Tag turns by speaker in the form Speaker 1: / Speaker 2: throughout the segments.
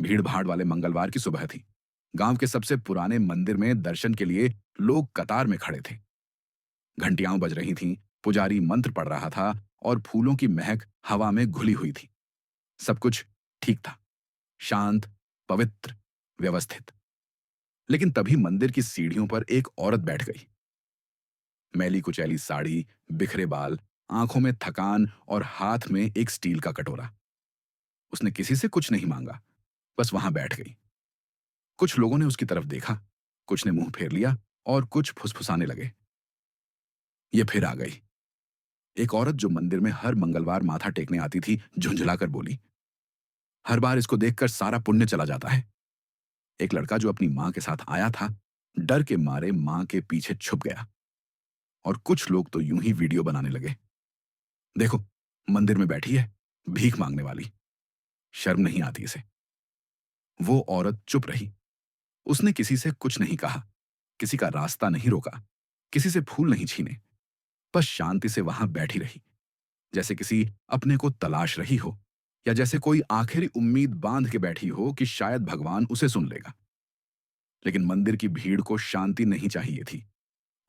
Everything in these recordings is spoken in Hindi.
Speaker 1: भीड़ भाड़ वाले मंगलवार की सुबह थी। गांव के सबसे पुराने मंदिर में दर्शन के लिए लोग कतार में खड़े थे। घंटियां बज रही थीं, पुजारी मंत्र पढ़ रहा था और फूलों की महक हवा में घुली हुई थी। सब कुछ ठीक था, शांत, पवित्र, व्यवस्थित। लेकिन तभी मंदिर की सीढ़ियों पर एक औरत बैठ गई। मैली कुचैली साड़ी, बिखरे बाल, आंखों में थकान और हाथ में एक स्टील का कटोरा। उसने किसी से कुछ नहीं मांगा, बस वहां बैठ गई। कुछ लोगों ने उसकी तरफ देखा, कुछ ने मुंह फेर लिया और कुछ फुसफुसाने लगे। ये फिर आ गई, एक औरत जो मंदिर में हर मंगलवार माथा टेकने आती थी, झुंझलाकर बोली, हर बार इसको देखकर सारा पुण्य चला जाता है। एक लड़का जो अपनी मां के साथ आया था, डर के मारे मां के पीछे छुप गया। और कुछ लोग तो यूं ही वीडियो बनाने लगे। देखो, मंदिर में बैठी है, भीख मांगने वाली, शर्म नहीं आती इसे। वो औरत चुप रही। उसने किसी से कुछ नहीं कहा, किसी का रास्ता नहीं रोका, किसी से फूल नहीं छीने। बस शांति से वहां बैठी रही, जैसे किसी अपने को तलाश रही हो, या जैसे कोई आखिरी उम्मीद बांध के बैठी हो कि शायद भगवान उसे सुन लेगा। लेकिन मंदिर की भीड़ को शांति नहीं चाहिए थी,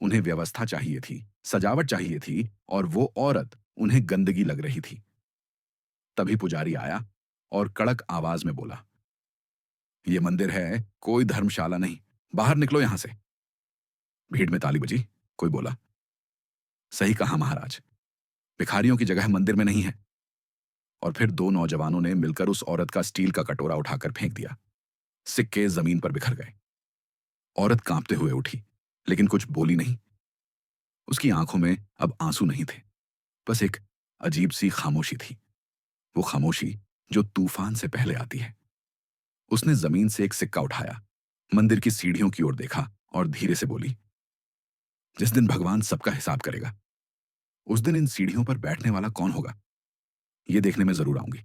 Speaker 1: उन्हें व्यवस्था चाहिए थी, सजावट चाहिए थी, और वो औरत उन्हें गंदगी लग रही थी। तभी पुजारी आया और कड़क आवाज में बोला, ये मंदिर है, कोई धर्मशाला नहीं, बाहर निकलो यहां से। भीड़ में ताली बजी। कोई बोला, सही कहा महाराज, भिखारियों की जगह मंदिर में नहीं है। और फिर दो नौजवानों ने मिलकर उस औरत का स्टील का कटोरा उठाकर फेंक दिया। सिक्के जमीन पर बिखर गए। औरत कांपते हुए उठी, लेकिन कुछ बोली नहीं। उसकी आंखों में अब आंसू नहीं थे, बस एक अजीब सी खामोशी थी। वो खामोशी जो तूफान से पहले आती है। उसने जमीन से एक सिक्का उठाया, मंदिर की सीढ़ियों की ओर देखा और धीरे से बोली, जिस दिन भगवान सबका हिसाब करेगा, उस दिन इन सीढ़ियों पर बैठने वाला कौन होगा, ये देखने में जरूर आऊंगी।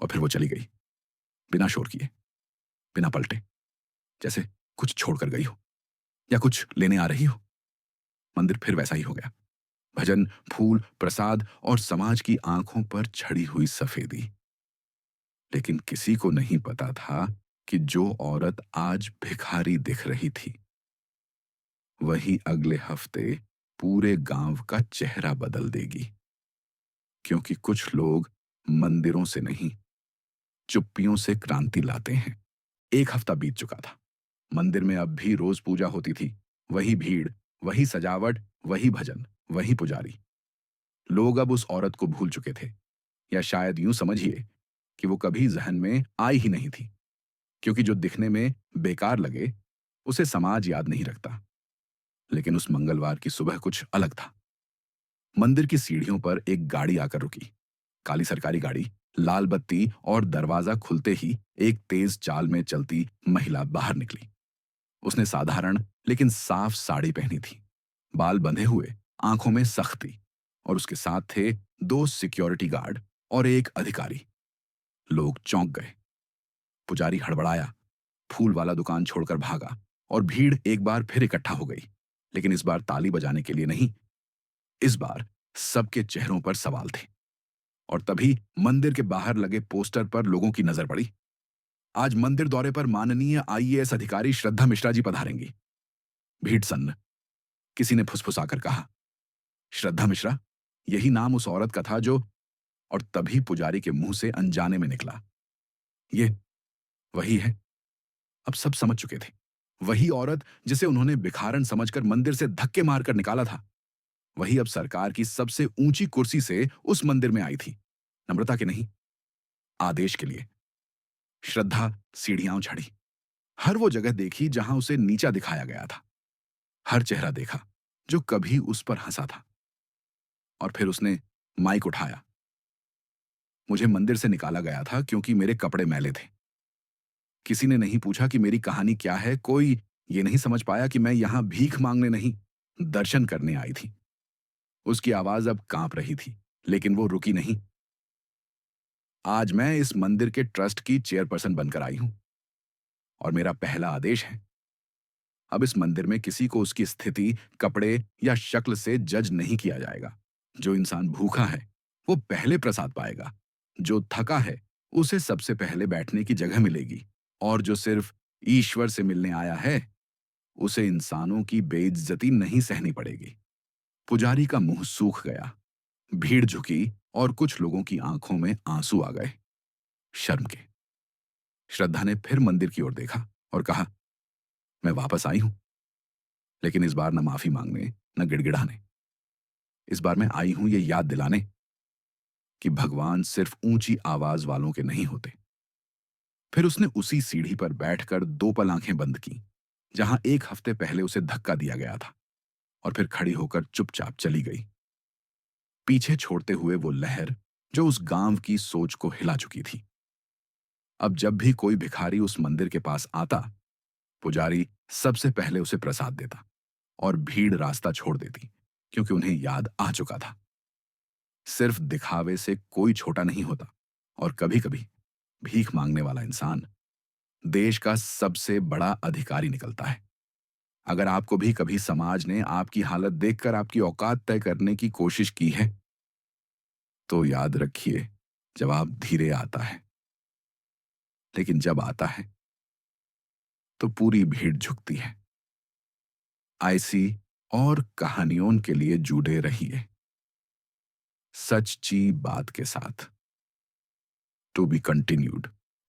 Speaker 1: और फिर वो चली गई, बिना शोर किए, बिना पलटे, जैसे कुछ छोड़कर गई हो या कुछ लेने आ रही हो। मंदिर फिर वैसा ही हो गया। भजन, फूल, प्रसाद और समाज की आंखों पर छड़ी हुई सफेदी। लेकिन किसी को नहीं पता था कि जो औरत आज भिखारी दिख रही थी, वही अगले हफ्ते पूरे गांव का चेहरा बदल देगी। क्योंकि कुछ लोग मंदिरों से नहीं, चुप्पियों से क्रांति लाते हैं। एक हफ्ता बीत चुका था। मंदिर में अब भी रोज पूजा होती थी। वही भीड़, वही सजावट, वही भजन, वही पुजारी। लोग अब उस औरत को भूल चुके थे, या शायद यूं समझिए कि वो कभी जहन में आई ही नहीं थी। क्योंकि जो दिखने में बेकार लगे, उसे समाज याद नहीं रखता। लेकिन उस मंगलवार की सुबह कुछ अलग था। मंदिर की सीढ़ियों पर एक गाड़ी आकर रुकी। काली सरकारी गाड़ी। लाल बत्ती और दरवाजा खुलते ही एक तेज चाल में चलती महिला बाहर निकली। उसने साधारण लेकिन साफ साड़ी पहनी थी, बाल बंधे हुए, आंखों में सख्ती, और उसके साथ थे दो सिक्योरिटी गार्ड और एक अधिकारी। लोग चौंक गए। पुजारी हड़बड़ाया, फूल वाला दुकान छोड़कर भागा, और भीड़ एक बार फिर इकट्ठा हो गई। लेकिन इस बार ताली बजाने के लिए नहीं, इस बार सबके चेहरों पर सवाल थे। और तभी मंदिर के बाहर लगे पोस्टर पर लोगों की नजर पड़ी। आज मंदिर दौरे पर माननीय आईएएस अधिकारी श्रद्धा मिश्रा जी पधारेंगी। भीड़ सन्न। किसी ने फुसफुसाकर कहा, श्रद्धा मिश्रा? यही नाम उस औरत का था जो। और तभी पुजारी के मुंह से अनजाने में निकला, ये वही है। अब सब समझ चुके थे। वही औरत जिसे उन्होंने भिखारन समझकर मंदिर से धक्के मारकर निकाला था, वही अब सरकार की सबसे ऊंची कुर्सी से उस मंदिर में आई थी, नम्रता के नहीं, आदेश के लिए। श्रद्धा सीढ़ियां चढ़ी। हर वो जगह देखी जहां उसे नीचा दिखाया गया था। हर चेहरा देखा जो कभी उस पर हंसा था। और फिर उसने माइक उठाया। मुझे मंदिर से निकाला गया था क्योंकि मेरे कपड़े मैले थे। किसी ने नहीं पूछा कि मेरी कहानी क्या है। कोई ये नहीं समझ पाया कि मैं यहां भीख मांगने नहीं, दर्शन करने आई थी। उसकी आवाज अब कांप रही थी, लेकिन वो रुकी नहीं। आज मैं इस मंदिर के ट्रस्ट की चेयरपर्सन बनकर आई हूं, और मेरा पहला आदेश है, अब इस मंदिर में किसी को उसकी स्थिति, कपड़े या शक्ल से जज नहीं किया जाएगा। जो इंसान भूखा है, वो पहले प्रसाद पाएगा। जो थका है, उसे सबसे पहले बैठने की जगह मिलेगी, और जो सिर्फ ईश्वर से मिलने आया है, उसे इंसानों की बेइज्जती नहीं सहनी पड़ेगी। पुजारी का मुंह सूख गया, भीड़ झुकी और कुछ लोगों की आंखों में आंसू आ गए, शर्म के। श्रद्धा ने फिर मंदिर की ओर देखा और कहा, मैं वापस आई हूं, लेकिन इस बार न माफी मांगने, न गिड़गिड़ाने। इस बार मैं आई हूं ये याद दिलाने कि भगवान सिर्फ ऊंची आवाज वालों के नहीं होते। फिर उसने उसी सीढ़ी पर बैठकर दो पल आंखें बंद की, जहां एक हफ्ते पहले उसे धक्का दिया गया था, और फिर खड़ी होकर चुपचाप चली गई, पीछे छोड़ते हुए वो लहर जो उस गांव की सोच को हिला चुकी थी। अब जब भी कोई भिखारी उस मंदिर के पास आता, पुजारी सबसे पहले उसे प्रसाद देता, और भीड़ रास्ता छोड़ देती, क्योंकि उन्हें याद आ चुका था, सिर्फ दिखावे से कोई छोटा नहीं होता, और कभी कभी भीख मांगने वाला इंसान देश का सबसे बड़ा अधिकारी निकलता है। अगर आपको भी कभी समाज ने आपकी हालत देखकर आपकी औकात तय करने की कोशिश की है, तो याद रखिए, जवाब धीरे आता है, लेकिन जब आता है तो पूरी भीड़ झुकती है। ऐसी और कहानियों के लिए जुड़े रहिए, सच्ची बात के साथ। To be continued.